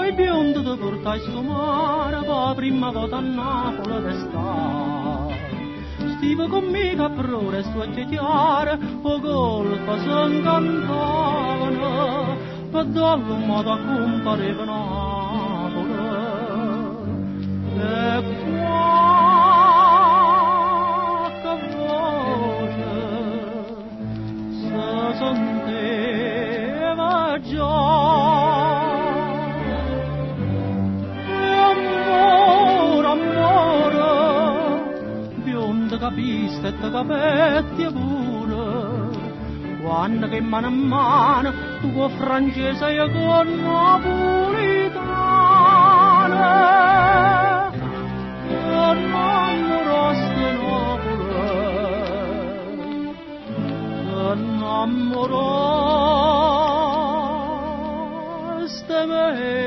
i biondi ti portai scomare, poi prima volta a Napoli d'estate. Stiva con me caprone e suocchie chiare, o colpa s'incantavano, per darlo un modo a compareva Napoli. E qualche voce si sentiva già. Capiste e te capetti pure, quando che mano a mano tu con francese e con napolitana t'innamoraste Napoli, t'innamoraste me.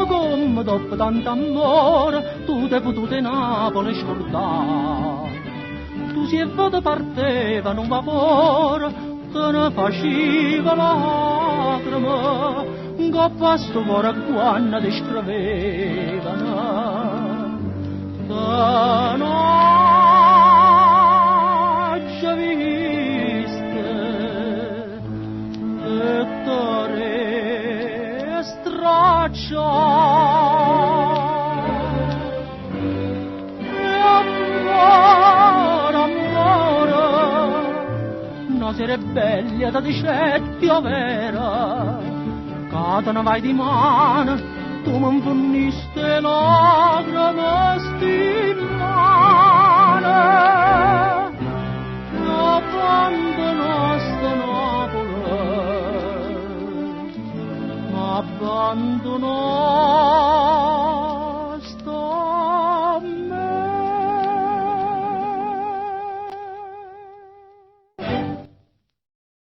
Come dopo tanto amore tu te potuto Napoli scordare. Tu si è venuto parteva un vapore, te ne faceva lacrime, un coppa a sto cuore quando ti scrivevano. Te non ci viste e te straccia. Sere bella da dicetti vera, che te ne vai di mano, tu mi forniste lacrime stimane, abbandonaste Napoli, m'abbandonò.